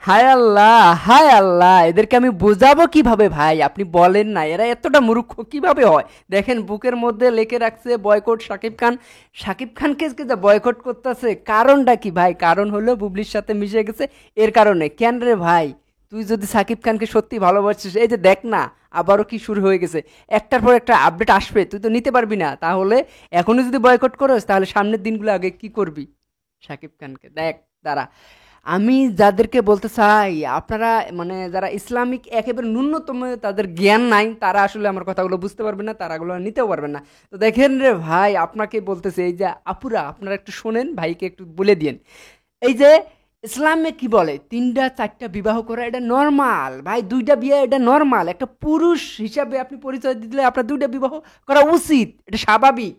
হায় আল্লাহ, হায় আল্লাহ, এদেরকে আমি বোঝাবো কিভাবে ভাই? আপনি বলেন না, এরা এতটা মূর্খ কিভাবে হয়? দেখেন বুকের মধ্যে লিখে রাখছে বয়কট শাকিব খান। শাকিব খানকে যে বয়কট করতেছে, কারণটা কি ভাই? কারণ হলো বুবলির সাথে মিশে গেছে, এর কারণে। কেন রে ভাই? তুই যদি সাকিব খানকে সত্যি ভালোবাসিস, এই যে দেখ না, আবারও কি শুরু হয়ে গেছে। একটার পর একটা আপডেট আসবে, তুই তো নিতে পারবি না। তাহলে এখনই যদি বয়কট করোস, তাহলে সামনের দিনগুলো আগে কি করবি? শাকিব খানকে দেখ, দাঁড়া। আমি যাদেরকে বলতে চাই, আপনারা মানে যারা ইসলামিক একেবারে ন্যূনতম তাদের জ্ঞান নাই, তারা আসলে আমার কথাগুলো বুঝতে পারবেন না, তারা এগুলো নিতেও পারবেন না। তো দেখেন রে ভাই, আপনাকে বলতেছে, এই যে আপুরা, আপনারা একটু শোনেন, ভাইকে একটু বলে দিন। এই যে ইসলামে কি বলে, তিনটা চারটা বিবাহ করা এটা নর্মাল ভাই, দুইটা বিয়ে এটা নর্মাল। একটা পুরুষ হিসাবে আপনি পরিচয় দিলে আপনার দুইটা বিবাহ করা উচিত, এটা স্বাভাবিক।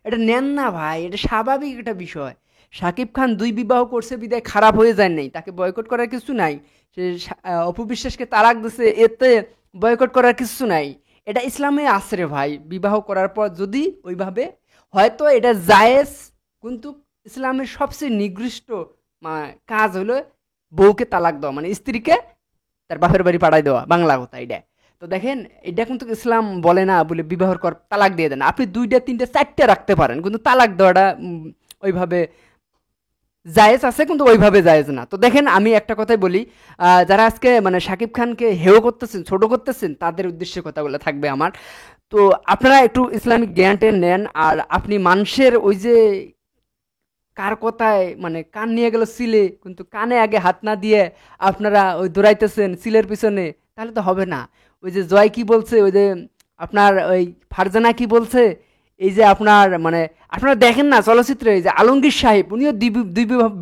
এটা নেন না ভাই, এটা স্বাভাবিক একটা বিষয়। শাকিব খান দুই বিবাহ করছে বিদায় খারাপ হয়ে যায় নাই, তাকে বয়কট করার কিছু নাই। সে অপু বিশ্বাসকে তালাক দিছে, এতে বয়কট করার কিছু নাই। এটা ইসলামে আছে রে ভাই, বিবাহ করার পর যদি ওইভাবে, হয়তো এটা জায়েজ, কিন্তু ইসলামের সবচেয়ে নিকৃষ্ট কাজ হলো বউকে তালাক দেওয়া, মানে স্ত্রীকে তার বাপের বাড়ি পাঠাই দেওয়া, বাংলা কথা এটা। তো দেখেন, এটা কিন্তু ইসলাম বলে না বলে বিবাহর কর তালাক দিয়ে দেন। আপনি দুইটা তিনটা চারটা রাখতে পারেন, কিন্তু তালাক দেওয়াটা ওইভাবে জায়েজ আছে, কিন্তু ওইভাবে জায়েজ না। তো দেখেন, আমি একটা কথাই বলি, যারা আজকে মানে শাকিব খানকে হেয় করতেছেন, ছোট করতেছেন, তাদের উদ্দেশ্যে কথাগুলো থাকবে আমার। তো আপনারা একটু ইসলামিক জ্ঞানটা নেন। আর আপনি মানুষের ওই যে কার কথায় মানে কান নিয়ে গেল সিলে, কিন্তু কানে আগে হাত না দিয়ে আপনারা ওই দৌড়াইতেছেন সিলের পিছনে, তাহলে তো হবে না। ওই যে জয় কি বলছে, ওই যে আপনার ওই ফারজানা কি বলছে, এই যে আপনার মানে আপনারা দেখেন না চলচ্চিত্রে, এই যে আলমগীর সাহেব, উনিও দুই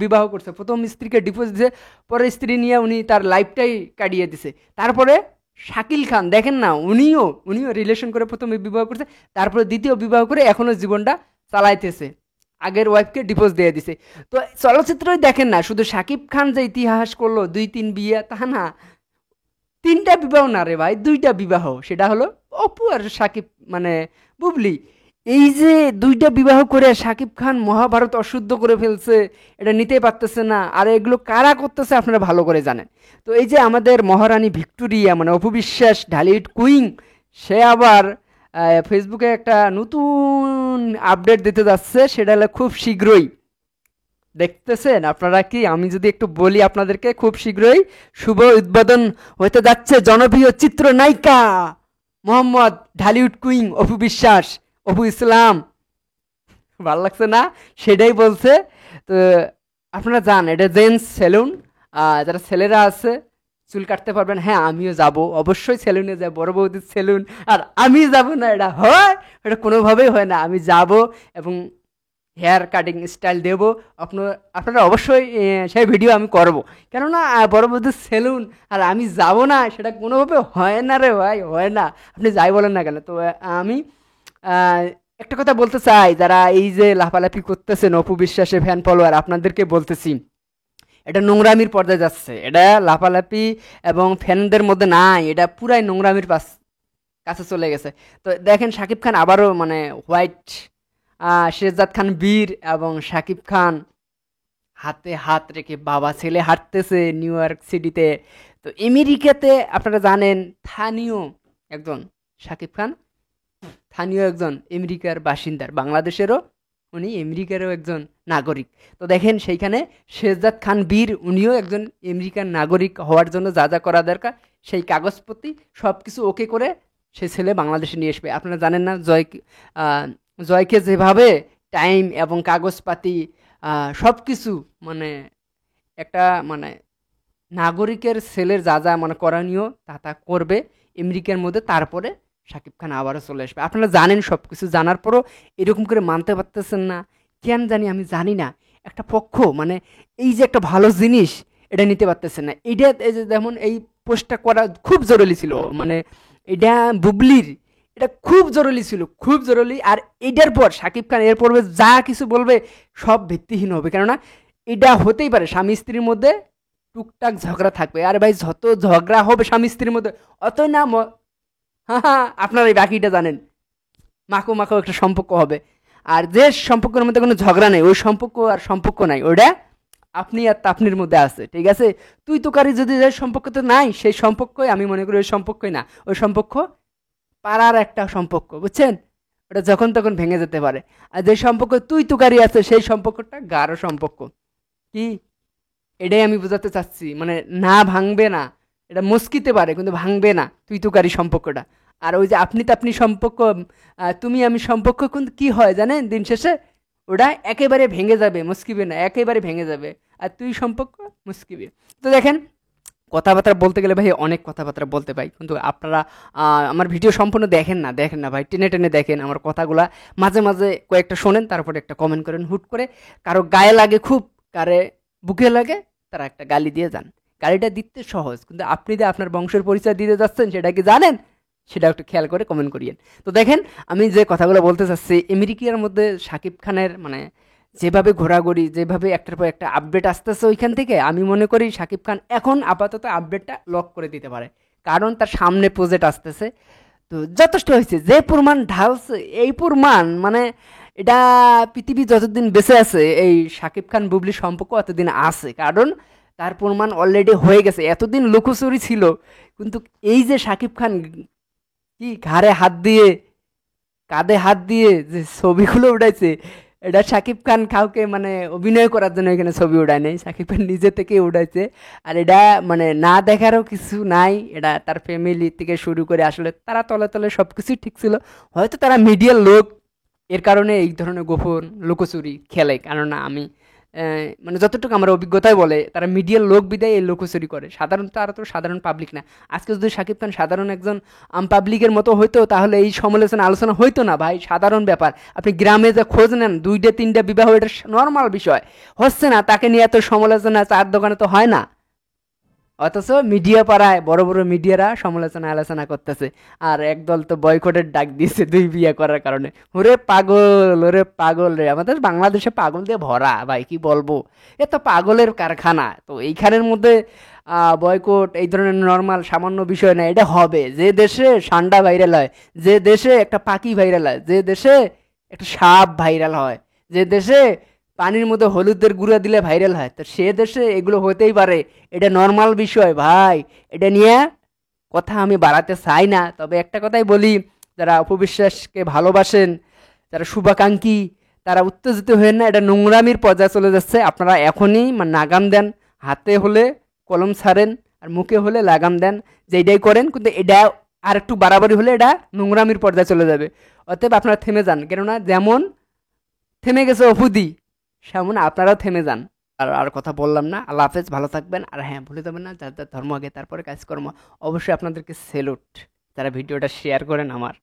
বিবাহ করছে। প্রথম স্ত্রীকে ডিভোর্স দিয়েছে, পরে স্ত্রী নিয়ে উনি তার লাইফটাই কাটিয়ে দিছে। তারপরে শাকিল খান দেখেন না, উনিও রিলেশন করে প্রথমে বিবাহ করছে, তারপরে দ্বিতীয় বিবাহ করে এখনো জীবনটা চালাইতেছে, আগের ওয়াইফকে ডিভোর্স দিয়ে দিছে। তো চলচ্চিত্রই দেখেন না, শুধু শাকিব খান যে ইতিহাস করলো দুই তিন বিয়ে, তা না। তিনটা বিবাহ না রে ভাই, দুইটা বিবাহ। সেটা হলো অপু আর শাকিব, মানে বুবলি। এই যে দুইটা বিবাহ করে শাকিব খান মহাভারত অশুদ্ধ করে ফেলছে, এটা নিতেই পারতেছে না। আর এগুলো কারা করতেছে আপনারা ভালো করে জানেন। তো এই যে আমাদের মহারানী ভিক্টোরিয়া, মানে অপু বিশ্বাস, ঢালিউড কুইং, সে আবার ফেসবুকে একটা নতুন আপডেট দিতে যাচ্ছে, সেটা হলো খুব শীঘ্রই। দেখতেছেন আপনারা কি? আমি যদি একটু বলি আপনাদেরকে, খুব শীঘ্রই শুভ উদ্বোধন হতে যাচ্ছে জনপ্রিয় চিত্রনায়িকা মোহাম্মদ ঢালিউড কুইং অপু বিশ্বাস, অপু ইসলাম। ভাল লাগছে না? সেটাই বলছে। তো আপনারা যান, এটা জেন্টস সেলুন। যারা ছেলেরা আছে চুল কাটতে পারবেন, হ্যাঁ আমিও যাব, অবশ্যই সেলুনে যাব, বড় বৌদির সেলুন। আর আমি যাব না, এটা হয়? এটা কোনোভাবেই হয় না। আমি যাব এবং হেয়ার কাটিং স্টাইল দেবো। আপনারা অবশ্যই সেই ভিডিও আমি করব। কেননা বড় বৌদির সেলুন আর আমি যাব না, সেটা কোনোভাবে হয় না রে ভাই, হয় না। আপনি যাই বলেন না কেন। তো আমি আহ, একটা কথা বলতে চাই, যারা এই যে লাফালাফি করতেছেন অপু বিশ্বাসের ফ্যান ফলোয়ার, আপনাদেরকে বলতেছি, এটা নোংরামির পর্যায়ে যাচ্ছে। এটা লাফালাফি এবং ফ্যানদের মধ্যে নাই, এটা পুরাই নোংরামির কাছে চলে গেছে। তো দেখেন, শাকিব খান আবারও মানে হোয়াইট, শেরজাদ খান বীর এবং শাকিব খান হাতে হাত রেখে বাবা ছেলে হাঁটতেছে নিউ ইয়র্ক সিটিতে। তো আমেরিকাতে আপনারা জানেন, স্থানীয় একজন শাকিব খান, স্থানীয় একজন আমেরিকার বাসিন্দার, বাংলাদেশেরও উনি, আমেরিকারও একজন নাগরিক। তো দেখেন সেইখানে শেরজাদ খান বীর, উনিও একজন আমেরিকান নাগরিক হওয়ার জন্য যা যা করা দরকার, সেই কাগজপত্র সব কিছু ওকে করে সে ছেলে বাংলাদেশে নিয়ে আসবে। আপনারা জানেন না, আহ, জয়কে যেভাবে টাইম এবং কাগজপাতি সব কিছু মানে একটা মানে নাগরিকের ছেলের যা যা মানে করণীয় তা তা করবে আমেরিকার মধ্যে, তারপরে শাকিব খান আবারও চলে আসবে। আপনারা জানেন, সব কিছু জানার পরও এরকম করে মানতে পারতেছেন না কেন জানি, আমি জানি না। একটা পক্ষ মানে এই যে একটা ভালো জিনিস, এটা নিতে পারতেছেন না। এটা এই যে যেমন এই পোস্টটা করা খুব জরুরি ছিল, মানে এটা বুবলির, এটা খুব জরুরি ছিল, খুব জরুরি। আর এটার পর শাকিব খান এর পর্বে যা কিছু বলবে সব ভিত্তিহীন হবে। কেননা এটা হতেই পারে স্বামী স্ত্রীর মধ্যে টুকটাক ঝগড়া থাকবে। আর ভাই, যত ঝগড়া হবে স্বামী স্ত্রীর মধ্যে, অতই না হ্যাঁ হ্যাঁ, আপনারা এই বাকিটা জানেন, মাখো মাখো একটা সম্পর্ক হবে। আর যে সম্পর্কের মধ্যে কোনো ঝগড়া নেই, ওই সম্পর্ক আর সম্পর্ক নাই, ওটা আপনি আর আপনির মধ্যে আছে, ঠিক আছে? তুই তোকারি যদি যে সম্পর্ক তো নাই, সেই সম্পর্কই আমি মনে করি ওই সম্পর্কই না, ওই সম্পর্ক পাড়ার একটা সম্পর্ক, বুঝছেন? ওটা যখন তখন ভেঙে যেতে পারে। আর যে সম্পর্ক তুই তুকারি আছে সেই সম্পর্কটা গাঢ় সম্পর্ক। কি, এটাই আমি বোঝাতে চাচ্ছি, মানে না ভাঙবে না, এটা মস্কিতে পারে কিন্তু ভাঙবে না তুই তুকারি সম্পর্কটা। আর ওই যে আপনি তাপনি সম্পর্ক, তুমি আমি সম্পর্ক কিন্তু কি হয় জানেন, দিন শেষে ওটা একেবারে ভেঙে যাবে, মুস্কিবে না, একেবারে ভেঙে যাবে। আর তুই সম্পর্ক মুস্কিবে। তো দেখেন, কথাবার্তা বলতে গেলে ভাই অনেক কথাবার্তা বলতে পাই, কিন্তু আপনারা আমার ভিডিও সম্পূর্ণ দেখেন না ভাই, টেনে টেনে দেখেন আমার কথাগুলা, মাঝে মাঝে কয়েকটা শোনেন, তারপরে একটা কমেন্ট করেন হুট করে। কারো গায়ে লাগে খুব, কারে বুকে লাগে, তারা একটা গালি দিয়ে যান। গালিটা দিতে সহজ, কিন্তু আপনি যে আপনার বংশের পরিচয় দিতে যাচ্ছেন সেটা কি জানেন, সেটা একটু খেয়াল করে কমেন্ট করিয়েন। তো দেখেন, আমি যে কথাগুলো বলতে চাচ্ছি, আমেরিকার মধ্যে শাকিব খানের মানে যেভাবে ঘোরাঘুরি, যেভাবে একটার পর একটা আপডেট আসতেছে ওইখান থেকে, আমি মনে করি শাকিব খান এখন আপাতত আপডেটটা লক করে দিতে পারে, কারণ তার সামনে প্রজেক্ট আসতেছে। তো যথেষ্ট হয়েছে, যে প্রমাণ ঢালছে, এই প্রমাণ মানে এটা পৃথিবী যতদিন বেঁচে আছে এই শাকিব খান বুবলি সম্পর্ক অতদিন আছে, কারণ তার প্রমাণ অলরেডি হয়ে গেছে। এতদিন লুকোচুরি ছিল, কিন্তু এই যে শাকিব খান কি ঘাড়ে হাত দিয়ে, কাঁধে হাত দিয়ে যে ছবিগুলো উঠাইছে, এটা শাকিব খান কাউকে মানে অভিনয় করার জন্য এখানে ছবি উঠায় নাই, শাকিব খান নিজে থেকে উঠাইছে। আর এটা মানে না দেখারও কিছু নাই, এটা তার ফ্যামিলি থেকে শুরু করে আসলে তারা তলে তলে সব কিছুই ঠিক ছিল। হয়তো তারা মিডিয়ার লোক, এর কারণে এই ধরনের গোপন লুকোচুরি খেলে, কেননা আমি মানে যতটুকু আমার অভিজ্ঞতায় বলে তারা মিডিয়ার লোক বিদায় এই লুকোচুরি করে, সাধারণত তারা তো সাধারণ পাবলিক না। আজকে যদি শাকিব খান সাধারণ একজন পাবলিকের মতো হইতো, তাহলে এই সমালোচনা আলোচনা হইতো না ভাই, সাধারণ ব্যাপার। আপনি গ্রামে যা খোঁজ নেন, 2টা 3টা বিবাহ, এটা নর্মাল বিষয়, হচ্ছে না, তাকে নিয়ে এত সমালোচনা চার দোকানে তো হয় না। অথচ মিডিয়া পাড়ায় বড় বড় মিডিয়ারা সমালোচনা আলোচনা করতেছে, আর একদল তো বয়কটের ডাক দিয়েছে 2 বিয়ে করার কারণে। ওরে পাগল, ওরে পাগল রে, আমাদের বাংলাদেশে পাগল দিয়ে ভরা ভাই, কি বলবো, এ তো পাগলের কারখানা। তো এইখানের মধ্যে বয়কট এই ধরনের নর্মাল সামান্য বিষয় না, এটা হবে যে দেশে ঠান্ডা ভাইরাল হয়, যে দেশে একটা পাখি ভাইরাল হয়, যে দেশে একটা সাপ ভাইরাল হয়, যে দেশে পানির মধ্যে হলুদের গুঁড়া দিলে ভাইরাল হয়, তো সে দেশে এগুলো হতেই পারে, এটা নর্মাল বিষয় ভাই। এটা নিয়ে কথা আমি বাড়াতে চাই না, তবে একটা কথাই বলি, যারা অপবিশ্বাসকে ভালোবাসেন, যারা শুভাকাঙ্ক্ষী, তারা উত্তেজিত হয়ে না, এটা নোংরামির পর্যায়ে চলে যাচ্ছে। আপনারা এখনই মানে নাগাম দেন, হাতে হলে কলম ছাড়েন, আর মুখে হলে লাগাম দেন, যে এটাই করেন, কিন্তু এটা আর একটু বাড়াবাড়ি হলে এটা নোংরামির পর্যায়ে চলে যাবে। অতএব আপনারা থেমে যান, কেননা যেমন থেমে গেছে অপুদি, সেমন আপনারাও থেমে যান। আর আর কথা বললাম না, আল্লাহ হাফেজ, ভালো থাকবেন। আর হ্যাঁ, ভুলে যাবেন না, যার যার ধর্ম আগে তারপরে কাজকর্ম। অবশ্যই আপনাদেরকে সেলুট, যারা ভিডিওটা শেয়ার করেন আমার।